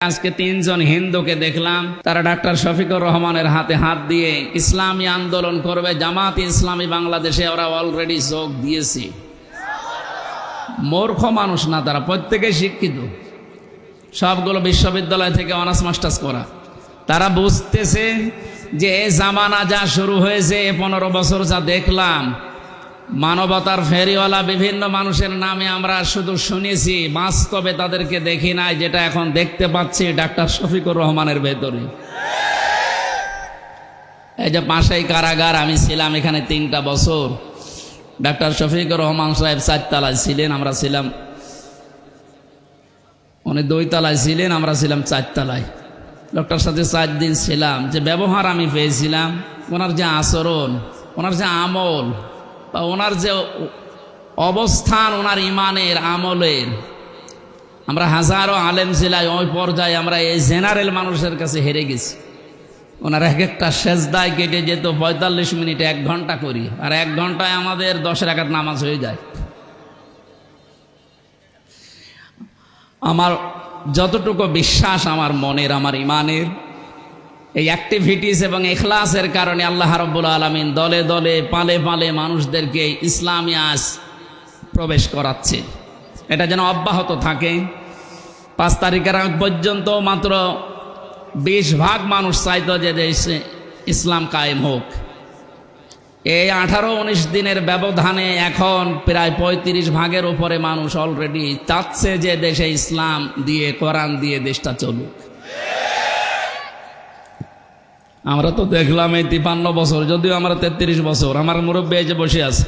আজকে তিনজন হিন্দুকে দেখলাম, তারা ডাক্তার শফিকুর রহমানের হাতে হাত দিয়ে ইসলামী আন্দোলন করবে, জামাত ইসলামী বাংলাদেশে ওরা অলরেডি যোগ দিয়েছে। মূর্খ মানুষ না তারা, প্রত্যেকে শিক্ষিত, সবগুলো বিশ্ববিদ্যালয় থেকে অনার্স মাস্টার্স করা। তারা বুঝতেছে যে এই জামানা যা শুরু হয়েছে, 15 বছর যা দেখলাম, মানবতার ফেরিওয়ালা বিভিন্ন মানুষের নামে আমরা শুধু শুনেছি, বাস্তবে তাদেরকে দেখি নাই। যেটা এখন দেখতে পাচ্ছি ডাক্তার শফিকুর রহমানের ভেতরে। এই যে পাশেই কারাগার, আমি ছিলাম এখানে 3টা বছর। ডাক্তার শফিকুর রহমান সাহেব 4 তলায় ছিলেন, আমরা ছিলাম, উনি 2 তলায় ছিলেন, আমরা ছিলাম 4 তলায়। লোকটার সাথে 4 দিন ছিলাম। যে ব্যবহার আমি পেয়েছিলাম, ওনার যে আচরণ, ওনার যে আমল, বা ওনার যে অবস্থান, ওনার ইমানের আমলের, আমরা হাজারো আলেম ছিলাই, ওই পর্যায়ে আমরা এই জেনারেল মানুষের কাছে হেরে গেছি। ওনার এক একটা সেজদায় কেটে যেত 45 মিনিটে 1 ঘন্টা করি, আর 1 ঘন্টায় আমাদের 10 রাকাত নামাজ হয়ে যায়। আমার যতটুকু বিশ্বাস আমার মনের, আমার ইমানের এই অ্যাক্টিভিটিস এবং ইখলাসের কারণে আল্লাহ রাব্বুল আলামিন দলে দলে পালে পালে মানুষদেরকে ইসলামী আস প্রবেশ করাচ্ছে। এটা যেন অব্যাহত থাকে। 5 তারিখের আগ পর্যন্ত মাত্র 20% মানুষ চাইতো যে দেশে ইসলাম কায়েম হোক। এই 18-19 দিনের ব্যবধানে এখন প্রায় 35% উপরে মানুষ অলরেডি চাচ্ছে যে দেশে ইসলাম দিয়ে, কোরআন দিয়ে দেশটা চলুক। আমরা তো দেখলাম এই 53 বছর, যদিও আমরা 33 বছর, আমার মুরব্বী যে বসে আছে,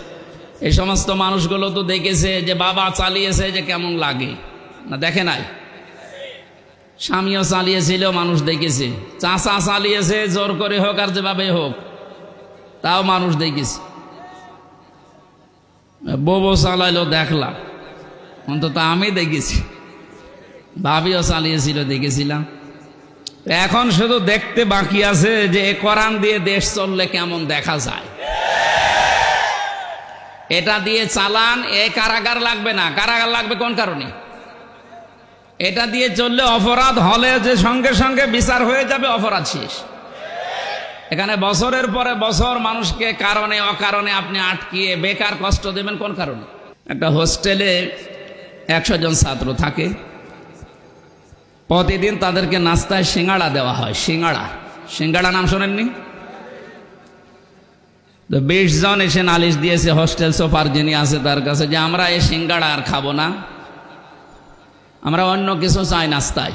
এই সমস্ত মানুষগুলো তো দেখেছে যে বাবা চালিয়েছে যে কেমন লাগে না, দেখে নাই? স্বামীও চালিয়েছিল, মানুষ দেখেছে। চাচা চালিয়েছে, জোর করে হোক আর যেভাবে হোক, তাও মানুষ দেখেছে। বউ চালাইলো, দেখলাম, অন্তত আমি দেখেছি। ভাবিও চালিয়েছিল, দেখেছিলাম। এখন শুধু দেখতে বাকি আছে যে কোরআন দিয়ে দেশ চললে কেমন দেখা যায়। এটা দিয়ে চালান, এই কারাগার লাগবে না। কারাগার লাগবে কোন কারণে? এটা দিয়ে চললে অপরাধ হলে যে সঙ্গে সঙ্গে বিচার হয়ে যাবে, অপরাধ শেষ। এখানে বছরের পরে বছর মানুষকে কারণে অকারণে আপনি আটকিয়ে বেকার কষ্ট দেবেন কোন কারণে? একটা হোস্টেলে 100 জন ছাত্র থাকে, প্রতিদিন তাদেরকে নাস্তায় সিঙ্গাড়া দেওয়া হয়। সিঙ্গাড়া নাম শোনেননি? তো 20 জন এসে নালিশ দিয়েছে হোস্টেল সুপার যিনি আছে তার কাছে, যে আমরা এই সিঙ্গাড়া আর খাবো না, আমরা অন্য কিছু চাই নাস্তায়।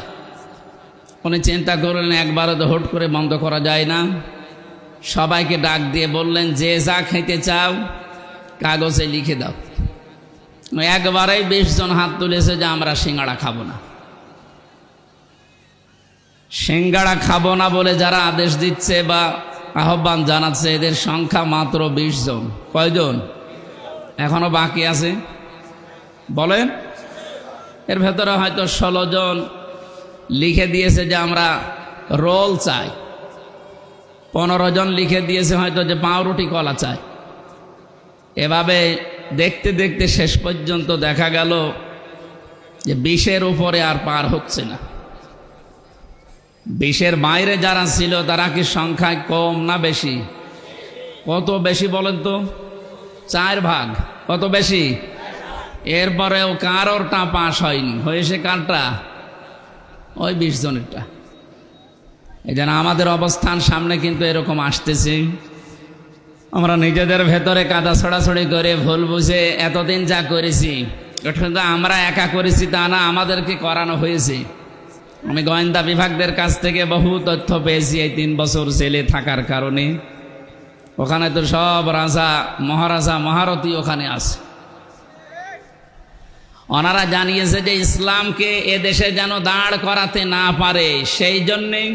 উনি চিন্তা করলেন একবারে তো হুট করে বন্ধ করা যায় না। সবাইকে ডাক দিয়ে বললেন, যে যা খেতে চাও কাগজে লিখে দাও। একবারেই 20 জন হাত তুলেছে যে আমরা সিঙ্গাড়া খাবো না। সিঙ্গাড়া খাবো না বলে যারা আদেশ দিচ্ছে বা আহ্বান জানাচ্ছে, এদের সংখ্যা মাত্র 20 জন। কয়জন এখনো বাকি আছে বলেন? এর ভেতরে হয়তো 16 জন লিখে দিয়েছে যে আমরা রোল চাই। 15 জন লিখে দিয়েছে হয়তো যে পাউরুটি কলা চাই। এভাবে দেখতে দেখতে শেষ পর্যন্ত দেখা গেল যে 20-এর উপরে আর পার হচ্ছে না। 20-এর বাইরে যারা ছিল তারা কি সংখ্যায় কম না বেশি? কত বেশি বলেন তো? 4 ভাগ। কত বেশি? এরপরেও কারোরটা পাস হয়নি, হয়েছে কারটা? ওই 20 জনেরটা। এই জন্য আমাদের অবস্থান সামনে কিন্তু এরকম আসতেছে। আমরা নিজেদের ভেতরে কাদা ছড়াছড়ি করে ভুল বুঝে এতদিন যা করেছি, এটা আমরা একা করেছি তা না, আমাদেরকে করানো হয়েছে। আমি গোয়েন্দা বিভাগদের কাছ থেকে বহু তথ্য পেয়েছি এই 3 বছর জেলে থাকার কারণে। ওখানে তো সব রাজা মহারাজা মহারথী ওখানে আছে। ওনারা জানিয়েছে যে ইসলামকে এ দেশে যেন দাঁড় করাতে না পারে, সেই জন্যেই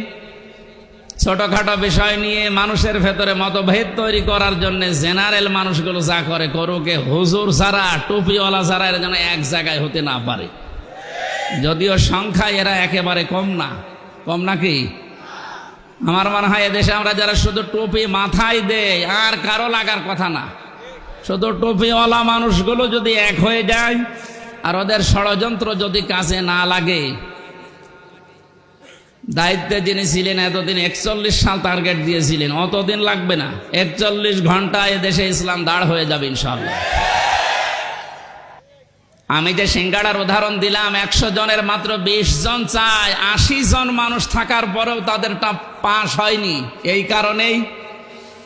ছোটখাটো বিষয় নিয়ে মানুষের ভেতরে মতভেদ তৈরি করার জন্য জেনারেল মানুষগুলো যা করে করুক, হুজুর ছাড়া, টুপিওয়ালা ছাড়া এরা যেন এক জায়গায় হতে না পারে। যদিও সংখ্যায় এরা একেবারে কম না। কম নাকি? আমার মনে হয় এদেশে আমরা যারা শুধু টুপি মাথায় দেয় আর কারো লাগার কথা না, শুধু টুপিওয়ালা মানুষগুলো যদি এক হয়ে যায় আর ওদের ষড়যন্ত্র যদি কাজে না লাগে, দায়িত্বে যিনি ছিলেন এতদিন 41 সাল টার্গেট দিয়েছিলেন, অতদিন লাগবে না, 41 ঘন্টায় এদেশে ইসলাম দাঁড় হয়ে যাবে ইনশাআল্লাহ। আমি যে সিঙ্গাড়ার উদাহরণ দিলাম, 100 জনের মাত্র 20 জন চায়, 80 জন মানুষ থাকার পরেও তাদেরটা পাস হয়নি। এই কারণেই